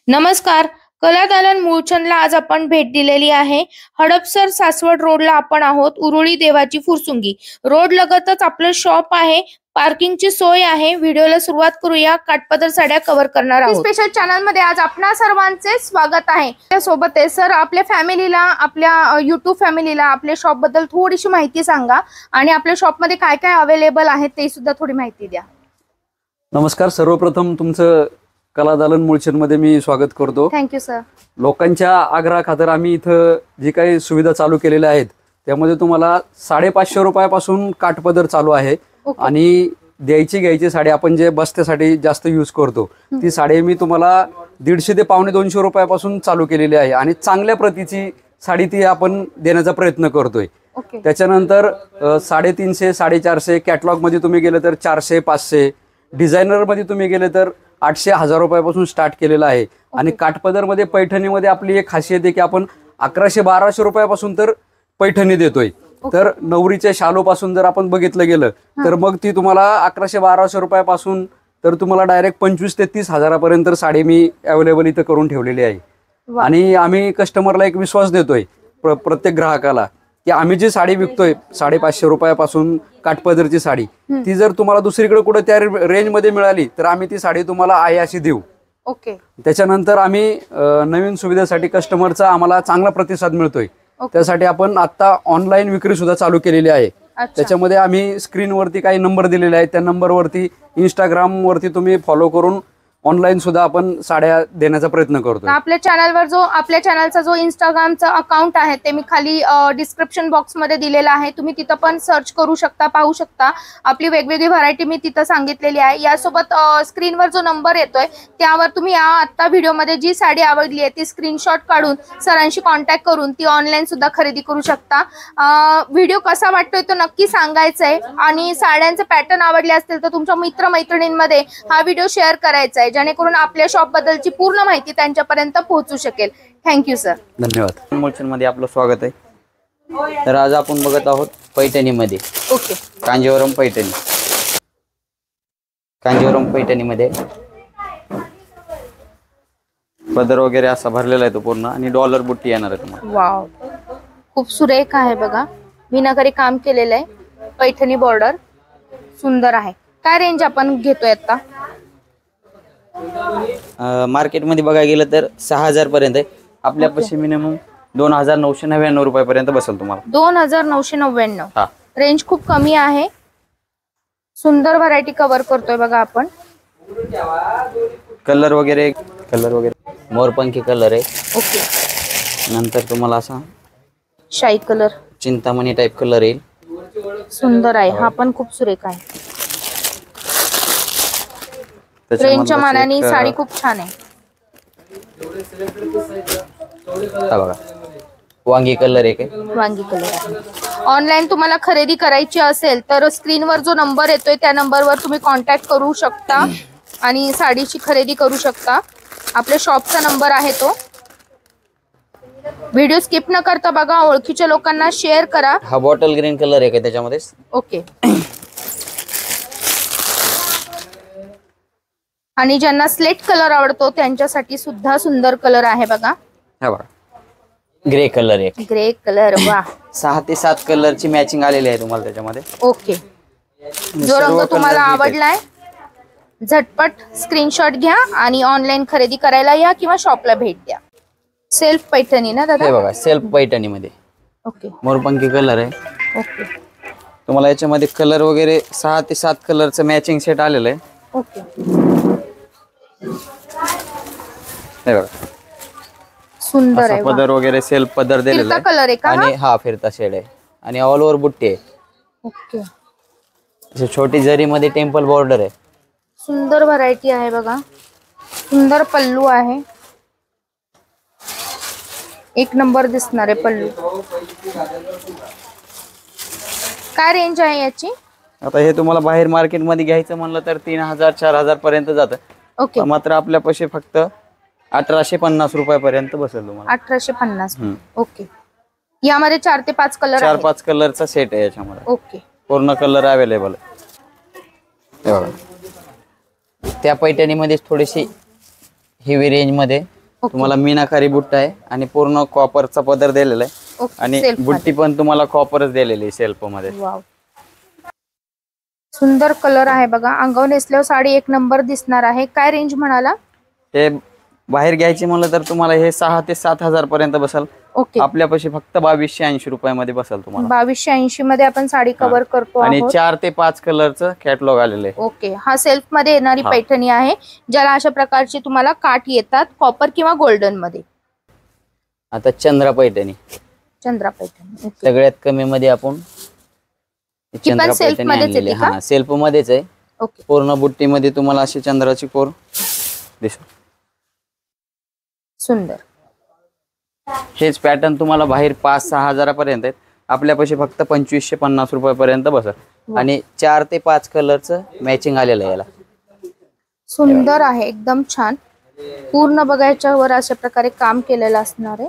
नमस्कार. कलादालन मूळचंदला आज आपण भेट दिलेली आहे. हडपसर सासवड रोडला आपण आहोत. उरुळी देवाची फुरसुंगी रोड लगतच आपलं शॉप आहे. पार्किंगची सोय आहे. व्हिडिओला सुरुवात करूया. काठपदर साड्या कव्हर करणार आहोत. स्पेशल चॅनल मध्ये आज आपणा सर्वांचे स्वागत आहे. त्यासोबत आहे सर, आपल्या फॅमिलीला, आपल्या युट्यूब फॅमिलीला आपल्या शॉप बद्दल थोडीशी माहिती सांगा आणि आपल्या शॉप मध्ये काय काय अवेलेबल आहे ते सुद्धा थोडी माहिती द्या. नमस्कार. सर्वप्रथम तुमचं कलादालन मूळचंदमध्ये मी स्वागत करतो. Thank you sir. लोकांच्या आग्रहाखातर आम्ही इथं जी काही सुविधा चालू केलेल्या आहेत त्यामध्ये तुम्हाला 550 रुपयापासून काठपदर चालू आहे. आणि घ्यायची साडी आपण जे बस्त्यासाठी जास्त यूज करतो ती साडी मी तुम्हाला 150 ते 250 रुपयापासून चालू केलेली आहे. आणि चांगल्या प्रतीची साडी ती आपण देण्याचा प्रयत्न करतोय. त्याच्यानंतर 350, 450 कॅटलॉग मध्ये तुम्ही गेले तर 400, 500, डिझायनर मध्ये तुम्ही गेले तर 800, 1000 रुपयापासून स्टार्ट केलेला आहे. आणि काठपदर मध्ये पैठणीमध्ये आपली एक खासियत आहे की आपण 1100, 1200 रुपयापासून तर पैठणी देतोय. तर नवरीच्या शालू पासून जर आपण बघितलं गेलं तर मग ती तुम्हाला 1100, 1200 रुपयापासून तर तुम्हाला डायरेक्ट 25 ते 30 हजारापर्यंत साडी मी अवेलेबल इथं करून ठेवलेली आहे. आणि आम्ही कस्टमरला एक विश्वास देतोय प्रत्येक ग्राहकाला की आम्ही जी साडी विकतोय 550 रुपयापासून काठपदरची साडी ती जर तुम्हाला दुसरीकडे कुठे त्या रेंज मध्ये मिळाली तर आम्ही ती साडी तुम्हाला आहे अशी देऊ. त्याच्यानंतर आम्ही नवीन सुविधेसाठी कस्टमरचा आम्हाला चांगला प्रतिसाद मिळतोय. त्यासाठी आपण आता ऑनलाईन विक्री सुद्धा चालू केलेली आहे. त्याच्यामध्ये आम्ही स्क्रीनवरती काही नंबर दिलेले आहेत. त्या नंबरवरती इंस्टाग्राम वरती तुम्ही फॉलो करून ऑनलाईन सुद्धा आपण साड्या देण्याचा प्रयत्न करतो. आपल्या चॅनलचा जो इंस्टाग्रामचा अकाउंट आहे ते मी खाली डिस्क्रिप्शन बॉक्स मध्ये दिलेला आहे. तुम्ही तिथं पण सर्च करू शकता, पाहू शकता. आपली वेगवेगळी व्हरायटी मी तिथं सांगितलेली आहे. यासोबत स्क्रीनवर जो नंबर येतोय त्यावर तुम्ही आता व्हिडिओ मध्ये जी साडी आवडली आहे ती स्क्रीनशॉट काढून सरांशी कॉन्टॅक्ट करून ती ऑनलाईन सुद्धा खरेदी करू शकता. व्हिडिओ कसा वाटतोय तो नक्की सांगायचा आहे. आणि साड्यांचे पॅटर्न आवडले असतील तर तुमच्या मित्रमैत्रिणींमध्ये हा व्हिडिओ शेअर करायचा आहे जेणेकरून आपल्या शॉप बद्दलची पूर्ण माहिती त्यांच्यापर्यंत पोहोचू शकेल. Thank you sir. धन्यवाद. मूळचंदमध्ये आपलं स्वागत आहे. तर आज आपण बघत आहोत पैठणीमध्ये. कांजीवरम पैठणी. कांजीवरम पैठणीमध्ये पदर वगैरे असा भरलेला आहे तो पूर्ण आणि डॉलर बुट्टी येणार आहे तुम्हाला. वाव, खूप सुरेख आहे बघा. मीनाकारी काम केलेलं आहे. पैठणी बॉर्डर सुंदर आहे. काय रेंज आपण घेतोय आता? मार्केटमध्ये बघायला गेलं तर 6000 पर्यंत आहे. आपल्यापाशी मिनिमम 2999 रुपयापर्यंत बसेल तुम्हाला. 2999. रेंज खूप कमी आहे. सुंदर व्हरायटी कव्हर करतोय बघा आपण. कलर वगैरे मोरपंखी कलर आहे. नंतर तुम्हाला असा शाई कलर, चिंतामणी टाइप कलर येईल. सुंदर आहे. हा पण खूप सुरेख आहे. रेंजच्या मानाने साडी खूप छान आहे. बघा, वांगी कलर एक आहे. वांगी कलर. ऑनलाईन तुम्हाला खरेदी करायची असेल तर स्क्रीनवर जो नंबर येतोय त्या नंबरवर तुम्ही कॉन्टॅक्ट करू शकता आणि साडीची खरेदी करू शकता. आपल्या शॉपचा नंबर आहे तो. व्हिडिओ स्किप न करता बघा. ओळखीच्या लोकांना शेअर करा. हा बॉटल ग्रीन कलर आहे त्याच्यामध्ये. आणि ज्यांना स्लेट कलर आवडतो त्यांच्यासाठी सुद्धा सुंदर कलर आहे बघा. हा बघा, ग्रे कलर आहे. Grey colour. वा, 6 ते 7 कलरची मॅचिंग आलेली आहे तुम्हाला त्याच्यामध्ये. जो रंग तुम्हाला आवडलाय झटपट स्क्रीनशॉट घ्या आणि ऑनलाईन खरेदी करायला या किंवा शॉपला भेट द्या. सेल्फ पैठणी ना दादा? हे बघा, सेल्फ पैठणी मध्ये मोरपंखी कलर आहे. तुम्हाला याच्यामध्ये कलर वगैरे 6 ते 7 कलरचं मॅचिंग सेट आलेलं आहे. सुंदर आहे. पदर वगैरे सेल्फ पदर दिलेला आहे. कलर आहे आणि हा फिरता शेड आहे आणि ऑल ओव्हर बुट्टी आहे. छोटी जरी मध्ये टेम्पल बॉर्डर आहे. सुंदर व्हरायटी आहे बघा. सुंदर पल्लू आहे. एक नंबर दिसणार आहे पल्लू. काय रेंज आहे याची? आता हे तुम्हाला बाहेर मार्केट मध्ये घ्यायचं म्हणलं तर 3000, 4000 पर्यंत जातं. मात्र आपल्यापाशी फक्त 1850 रुपयापर्यंत बसेल तुम्हाला. 1850. यामध्ये 4 ते 5 कलर. 4-5 कलरचा सेट आहे याच्यामध्ये. पूर्ण कलर अवेलेबल आहे. त्या पैठणीमध्ये थोडीशी हेवी रेंज मध्ये तुम्हाला मीनाकारी बुट्टा आहे आणि पूर्ण कॉपरचा पदर दिलेला आहे आणि बुट्टी पण तुम्हाला कॉपरच दिलेली आहे सेल्फ मध्ये. वाव, सुंदर कलर आहे बघा. अंगावर नेसल्यावर साडी एक नंबर दिसणार आहे. काय रेंज म्हणाला? हे बाहेर घ्यायचे म्हणलं तर तुम्हाला हे 6 ते 7 हजार पर्यंत बसल. ओके, आपल्यापाशी फक्त 2280 रुपयामध्ये बसल तुम्हाला. 2280 मध्ये आपण साडी कव्हर करतो आणि आहोत. 4 ते 5 कलरचं कॅटलॉग आलेलं आहे. ओके, हा सेल्फ मध्ये येणारी पैठणी आहे ज्याला अशा प्रकारची तुम्हाला काठ येतात कॉपर किंवा गोल्डन मध्ये. आता चंद्रा पैठणी, चंद्रा पैठणी. ओके, सगळ्यात कमी मध्ये आपण चंद्रा सेल्फ पैठणी मध्येच आणलेली. येते का? हा, सेल्फ मध्येच आहे. ओके, पूर्ण बुट्टीमध्ये तुम्हाला अशी चंद्राची कोर दिसू. सुंदर. हेच पॅटर्न तुम्हाला बाहेर 5-6 हजारापर्यंत आहेत. आपल्यापाशी फक्त 2550 रुपयापर्यंत बसत आणि 4 ते 5 कलरचं मॅचिंग आलेलं आहे याला. सुंदर आहे, एकदम छान. पूर्ण बघायच्यावर अशा प्रकारे काम केलेलं असणार आहे.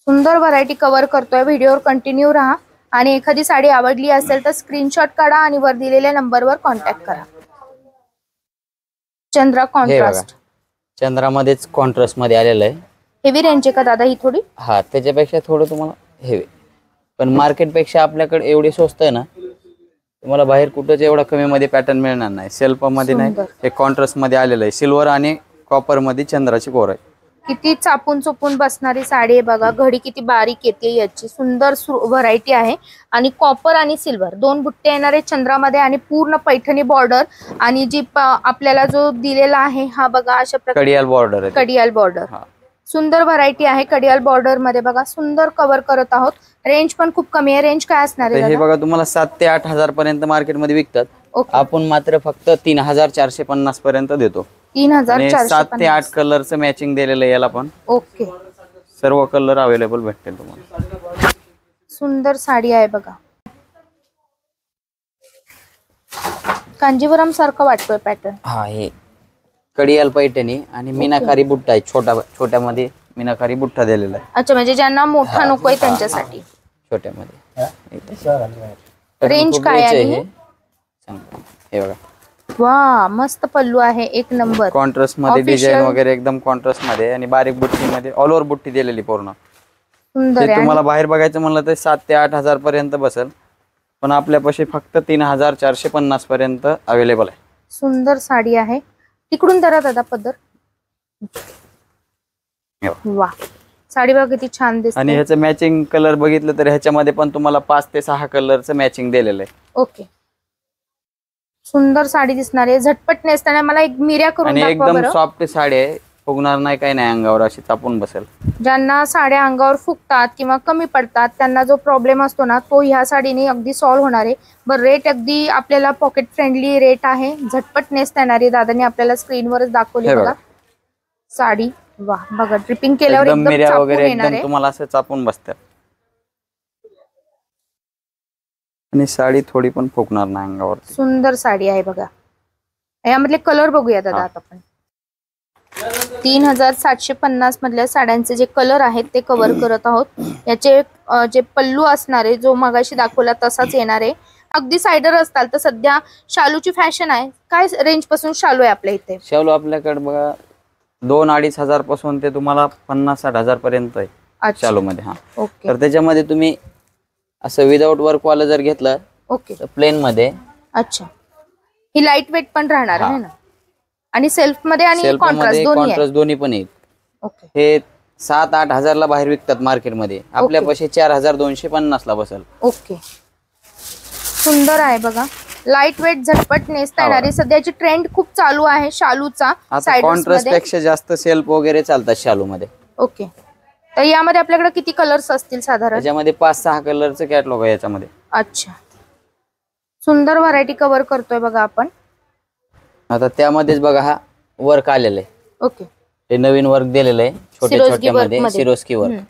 सुंदर व्हरायटी कव्हर करतोय. व्हिडिओवर कंटिन्यू राहा आणि एखादी साडी आवडली असेल तर स्क्रीनशॉट काढा आणि वर दिलेल्या नंबरवर कॉन्टॅक्ट करा. चंद्रा कॉन्ट्रास्ट, चंद्रामध्येच कॉन्ट्रास्ट मध्ये आलेलं आहे. हेवी रेंज आहे का दादा ही थोडी? हा, त्याच्यापेक्षा थोडं तुम्हाला हेवी, पण मार्केट पेक्षा आपल्याकडे एवढी स्वस्त आहे ना, तुम्हाला बाहेर कुठंच एवढा कमी मध्ये पॅटर्न मिळणार नाही. सेल्फ मध्ये नाही, हे कॉन्ट्रास्ट मध्ये आलेलं आहे. सिल्वर आणि कॉपर मध्ये चंद्राची कोर आहे. किती चापून चुपून बसणारी साडी आहे बघा. घडी किती बारीक येते याची. सुंदर व्हरायटी आहे आणि कॉपर आणि सिल्वर दोन बुट्टे येणारे चंद्रामध्ये आणि पूर्ण पैठणी बॉर्डर आणि जी आपल्याला जो दिलेला आहे हा बघा अशा प्रकारे कडियाल बॉर्डर आहे. कडियाल बॉर्डर. सुंदर व्हरायटी आहे कडियाल बॉर्डर मध्ये बघा. सुंदर कव्हर करत आहोत. रेंज पण खूप कमी आहे. रेंज काय असणार आहे? हे बघा तुम्हाला 7 ते 8 हजार पर्यंत मार्केटमध्ये विकतात. आपण मात्र फक्त 3450 पर्यंत देतो. 3450. 7 ते 8 कलरचं मॅचिंग दिलेलं आहे याला पण. ओके, सर्व कलर अवेलेबल भेटतील तुम्हाला. सुंदर साडी आहे बघा. कांजीवरम सारखं वाटतोय पॅटर्न. हा, हे कडियाल पैठणी आणि मीनाकारी बुट्टा आहे. छोट्यामध्ये मीनाकारी बुट्टा दिलेला आहे. अच्छा, म्हणजे ज्यांना मोठा नकोय त्यांच्यासाठी छोट्यामध्ये. रेंज काय आहे? हे बघा, वा, मस्त पल्लू आहे, एक नंबर. कॉन्ट्रास्ट मध्ये डिझाईन वगैरे एकदम कॉन्ट्रास्ट मध्ये आणि बारीक बुट्टी मध्ये ऑल ओव्हर बुट्टी दिलेली पूर्ण. सुंदर आहे. तुम्हाला बाहेर बघायचं म्हणलं तर 7 ते 8 हजार पर्यंत बसेल, पण आपल्यापाशी फक्त 3450 पर्यंत अवेलेबल आहे. सुंदर साडी आहे. तिकडून धरा दादा पदर. वा, साडी बघा किती छान दिसते. आणि ह्याचं मॅचिंग कलर बघितलं तर ह्याच्यामध्ये पण तुम्हाला 5 ते 6 कलरचं मॅचिंग दिलेलं आहे. ओके, सुंदर साडी दिसणार आहे. झटपट नेसताना मला एक मिऱ्या करून आणि दाखवा एकदम बरं. सॉफ्ट साडी आहे, फुगणार नाही, काही नाही, अंगावर अशी चापून बसेल. ज्यांना साड्या अंगावर फुगतात किंवा कमी पडतात त्यांना जो प्रॉब्लेम असतो ना तो ह्या साडीने अगदी सॉल्व्ह होणार आहे. बरं, रेट अगदी आपल्याला पॉकेट फ्रेंडली रेट आहे. झटपट नेसता येणारी. दादाने आपल्याला स्क्रीनवरच दाखवली बघा साडी. वा, बघा ड्रिपिंग केल्यावर एकदम एकदम मिऱ्या चापून वगैरे येणार एकदम आहे. तुम्हाला असं चापून बसतात आणि साडी थोडी पण फुगणार नाही अंगावर. सुंदर साडी आहे बघा. यामधले कलर बघूया दादा आता आपण. 3750 मधल्या साड्यांचे जे कलर आहेत ते कव्हर करत आहोत. याचे जे पल्लू असणार आहे जो मगाशी दाखवला तसाच येणार आहे. अगदी सायडर असताल तर सध्या शालूची फॅशन आहे. काय रेंज पासून शालू आहे आपल्या इथे? शालू आपल्याकडे बघा 2-2.5 हजार पासून ते तुम्हाला 50-60 हजार पर्यंत आहे शालू मध्ये. हा, ओके. तर त्याच्यामध्ये तुम्ही असं विदाउट वर्क वाला जर घेतलं ओके, तर प्लेन मध्ये. अच्छा, ही लाईट वेट पण राहणार आहे ना? आणि सेल्फ मध्ये आणि कॉन्ट्रास्ट दोन्ही पण येईल. ओके, हे 7-8 हजारला बाहेर विकतात मार्केटमध्ये. आपल्यापाशी 4250 ला बसेल. ओके, सुंदर आहे बघा. लाईट वेट, झटपट नेसता येणारी. सध्याची ट्रेंड खूप चालू आहे शालूचा. कॉन्ट्रास्ट पेक्षा जास्त सेल्फ वगैरे चालतात शालू मध्ये. ओके, तर यामध्ये आपल्याकडे किती कलर्स असतील साधारण? त्याच्यामध्ये 5-6 कलरचं कॅटलॉग आहे याच्यामध्ये. अच्छा, सुंदर व्हरायटी कव्हर करतोय बघा आपण. आता त्यामध्येच बघा हा वर्क आलेलं आहे. ओके, हे नवीन वर्क दिलेलं आहे छोट्यामध्ये सिरोस्की वर्क.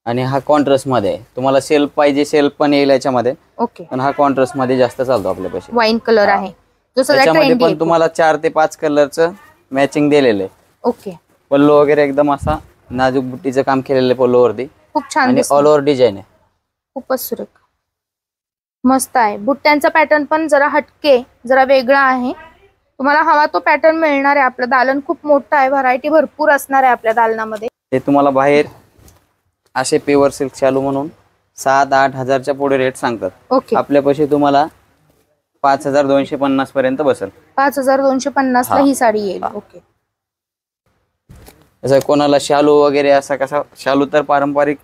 आणि हा कॉन्ट्रास्ट मध्ये आहे. तुम्हाला सेल्फ पाहिजे सेल्फ पण येईल याच्यामध्ये. ओके, पण हा कॉन्ट्रास्ट मध्ये जास्त चालतो आपल्यापाशी. वाईन कलर आहे जो सगळ्यात त्याच्यामध्ये ट्रेंडी पण तुम्हाला 4 ते 5 कलरचं मॅचिंग दिलेलं आहे. ओके, पल्लू वगैरे एकदम असा नाजूक बुट्टीचं काम केलेलं आहे पल्लूवरती. खूप छान आणि ऑल ओव्हर डिझाईन आहे. खूपच सुरेख, मस्त आहे. बुट्ट्यांचा पॅटर्न पण जरा हटके, जरा वेगळा आहे. तुम्हाला हवा तो पॅटर्न मिळणार आहे. आपलं दालन खूप मोठं आहे, व्हरायटी भरपूर असणार आहे आपल्या दालनामध्ये. हे तुम्हाला बाहेर असे प्युअर सिल्क शालू म्हणून 7-8 हजारच्या पुढे रेट सांगतात. ओके, आपल्यापाशी तुम्हाला 5250 पर्यंत बसेल. 5250 ला ही साडी येईल. ओके, जसं कोणाला शालू वगैरे असा कसा, शालू तर पारंपरिक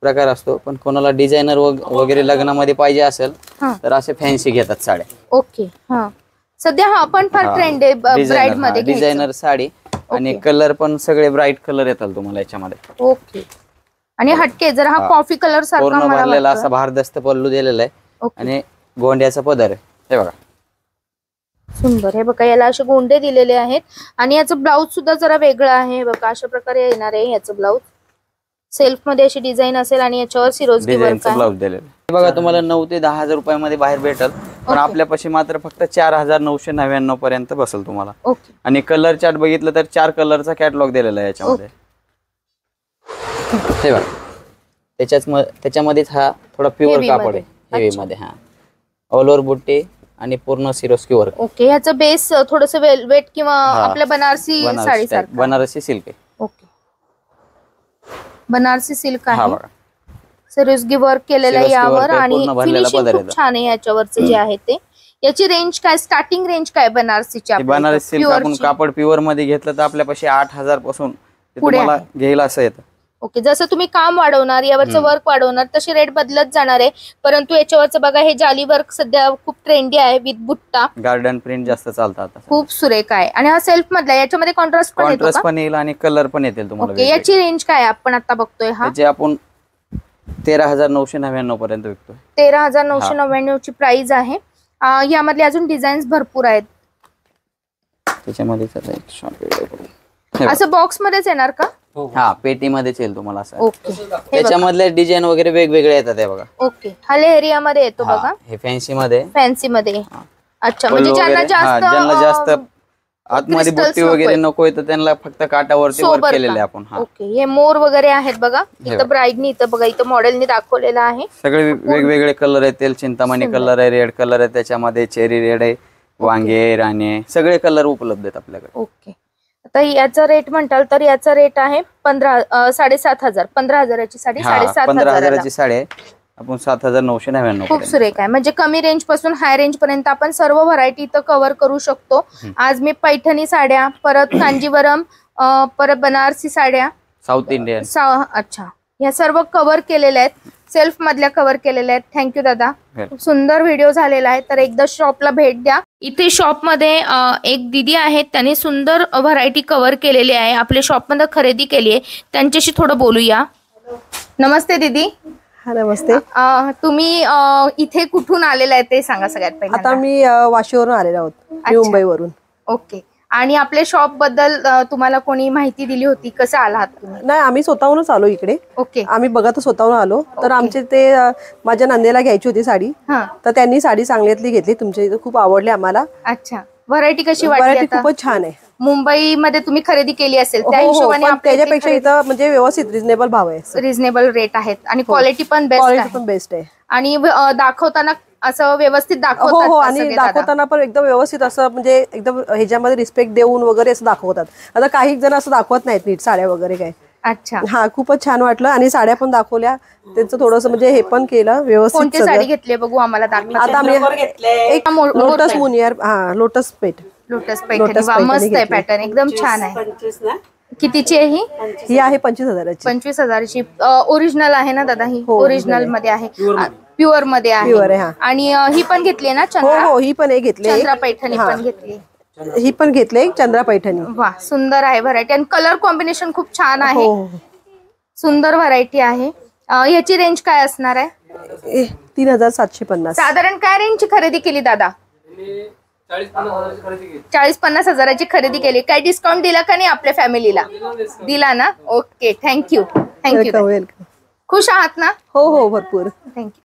प्रकार असतो, पण कोणाला डिझायनर वगैरे लग्नामध्ये पाहिजे असेल तर असे फॅन्सी घेतात साड्या. ओके. हा, सध्या हा पण फार ट्रेंड आहे ब्राइड मध्ये डिझायनर साडी. आणि कलर पण सगळे ब्राईट कलर येतात तुम्हाला याच्यामध्ये. ओके, आणि हटके जर हा कॉफी कलर सारखा पूर्ण मला भरलेला वाटतं. असा भारदस्त पल्लू दिलेला आहे ओके. आणि गोंड्याचा पदर आहे. हे बघा सुंदर. हे बघा याला असे गोंडे दिलेले आहेत आणि याचं ब्लाऊज सुद्धा जरा वेगळं आहे. बघा अशा प्रकारे येणार आहे याचं ब्लाऊज. सेल्फ मध्ये अशी डिझाईन असेल आणि याच्यावर सिरोजकी वर्क डिझाईनचा आहे. ब्लाऊज दिलेला आहे. हे बघा तुम्हाला 9 ते 10 हजार रुपयामध्ये बाहेर भेटल, पण आपल्यापाशी मात्र फक्त 4999 पर्यंत बसेल तुम्हाला. ओके, आणि कलर चार्ट बघितलं तर 4 कलरचा कॅटलॉग दिलेला आहे याच्यामध्ये. हे बघा त्याच्यामध्येच हा थोडा प्युअर Heavy कापड मध्ये. आहे. हेवी मध्ये. हा, ऑल ओव्हर बुट्टी आणि पूर्ण सिरोस्की वर्क. ओके. ह्याचं बेस थोडस वेल्वेट किंवा आपल्या बनारसी साडी सारखं. बनारसी सिल्क आहे. ओके, बनारसी सिल्क हा आहे. बघा सिरोजकी वर्क केलेलं आहे सिरोजकी यावर work आहे, आणि पूर्ण भरलेला फिनिशिंग पदर खूप आहे. छान आहे याच्यावरचं जे आहे ते. याची रेंज काय, स्टार्टिंग रेंज काय बनारसीची? ही बनारसी सिल्क आपण कापड प्युअर मध्ये घेतलं तर आपल्यापाशी 8000 पासून ते पुढे तुम्हाला घ्यायला असं येतं. ओके, जसं तुम्ही काम वाढवणार, यावरचं वर्क वाढवणार तशी रेट बदलत जाणार आहे. परंतु याच्यावरचं बघा हे जाली वर्क सध्या खूप ट्रेंडी आहे विथ बुट्टा. गार्डन प्रिंट जास्त चालतात आता. खूप सुरेख आहे. आणि हा सेल्फ मधला, याच्यामध्ये कॉन्ट्रास्ट पण येतो कॉन्ट्रास्ट का? पण येईल आणि कलर पण येतील तुम्हाला ओके, याची रेंज काय आहे आपण आता बघतोय? हा त्याचे आपण 13999 पर्यंत विकतोय. 13999 ची प्राइस आहे. यामधले अजून डिझाईन्स भरपूर आहेत. त्याच्यामध्ये आता एक शॉर्ट व्हिडिओ करू. असं बॉक्स मध्येच येणार का? हा, पेटीमध्येच येईल तुम्हाला असं. ओके, त्याच्यामधले डिझाईन वगैरे वेगवेगळे येतात. हे बघा. ओके, हा लेहरिया मध्ये येतो हा, बघा, हे फॅन्सी मध्ये. फॅन्सी मध्ये. अच्छा, म्हणजे पल्लू ज्यांना वगैरे, हा, ज्यांना जास्त जास्त आतमध्ये crystals बुट्टी वगैरे नकोय. नकोय तर त्यांना फक्त काटावरती वर्क सोबर केलेले का? आपण. हा, ओके, हे मोर वगैरे आहेत बघा. हे इथं ब्राईडनी, इथं बघा, इथं मॉडेलनी दाखवलेलं आहे. सगळे वेगवेगळे कलर आहेत. तेल चिंतामणी कलर आहे, रेड कलर आहे, त्याच्यामध्ये चेरी रेड आहे, वांगे, राणे, सगळे कलर उपलब्ध आहेत आपल्याकडे. ओके, आता याचा रेट म्हणताल तर याचा रेट आहे 7,500. 15,000ची साडी हा, 7,500. 15,000ची साडी आहे. आपण 7999 खूप सुरेख आहे. म्हणजे कमी रेंज पासून हाय रेंज पर्यंत आपण सर्व व्हरायटी इथं कव्हर करू शकतो. आज मी पैठणी साड्या, परत कांजीवरम, परत बनारसी साड्या, साऊथ इंडियन. अच्छा, ह्या सर्व कव्हर केलेल्या आहेत. सेल्फ मधल्या कव्हर केलेल्या आहेत. थँक्यू दादा, खूप सुंदर व्हिडिओ झालेला आहे. तर एकदा शॉपला भेट द्या. इथे शॉप मध्ये एक दीदी आहेत, त्यांनी सुंदर व्हरायटी कव्हर केलेली आहे. आपल्या शॉप मध्ये खरेदी केली आहे, त्यांच्याशी थोडं बोलूया. नमस्ते दीदी. हा, नमस्ते. तुम्ही इथे कुठून आलेला आहे ते सांगा सगळ्यात पहिले. आता मी वाशीवरून आलेलो आहोत, मुंबईवरून. ओके, आणि आपल्या शॉप बद्दल तुम्हाला कोणी माहिती दिली होती? कसं आलात तुम्ही? नाही, आम्ही स्वतःहूनच आलो इकडे. ओके, आम्ही बघत स्वतःहून आलो. तर आमचे ते माझ्या नंदेला घ्यायची होती साडी, हा, तर त्यांनी साडी चांगल्यातली घेतली. तुमच्या इथे खूप आवडली आम्हाला. अच्छा. व्हरायटी कशी वाटली? व्हरायटी आता खूपच छान आहे. मुंबईमध्ये तुम्ही खरेदी केली असेल त्या हो, हो, हिशोबाने पण त्याच्यापेक्षा इथं म्हणजे व्यवस्थित रिझनेबल भाव आहे. रिझनेबल रेट आहेत आणि क्वालिटी पण बेस्ट क्वालिटी आहे. पण बेस्ट आहे. आणि दाखवताना असं व्यवस्थित हो, दाखवतात हो, का आणि सगळे दादा? दाखवताना पण एकदम व्यवस्थित असं म्हणजे एकदम ह्याच्यामध्ये रिस्पेक्ट देऊन वगैरे असं दाखवतात. आता काही जण असं दाखवत नाहीत नीट साड्या वगैरे काय. अच्छा, हा, खूपच छान वाटलं. आणि साड्या पण दाखवल्या, त्यांचं थोडंसं म्हणजे हे पण केलं व्यवस्थित. कोणती साडी घेतली बघू आम्हाला दाखवा. आता आम्ही एक लोटस मुनियर, हा, लोटस पेट, लोटस पैठणी. वा, मस्त आहे पॅटर्न, एकदम छान आहे. कितीची आहे ही? ही आहे 25,000ची. 25,000ची. ओरिजिनल आहे ना दादा? ही हो, ओरिजिनल मध्ये आहे, प्युअर मध्ये Pure आहे, आहे. हा. आणि ही पण घेतली ना हो, चंद्रा? हो, ही पण एक घेतली. चंद्रा पैठणी पण घेतली. ही पण घेतली एक चंद्रा पैठणी. वा, सुंदर आहे व्हरायटी आणि कलर कॉम्बिनेशन खूप छान आहे. हो, सुंदर व्हरायटी आहे. याची रेंज काय असणार आहे? 3,750. साधारण काय रेंजची खरेदी केली दादा? 40-50 हजाराची खरेदी केली. काय डिस्काउंट दिला का नाही आपल्या फॅमिलीला? दिला ना? Okay, thank you. Welcome, welcome. खुश आहात ना? हो, हो, भरपूर. थँक्यू.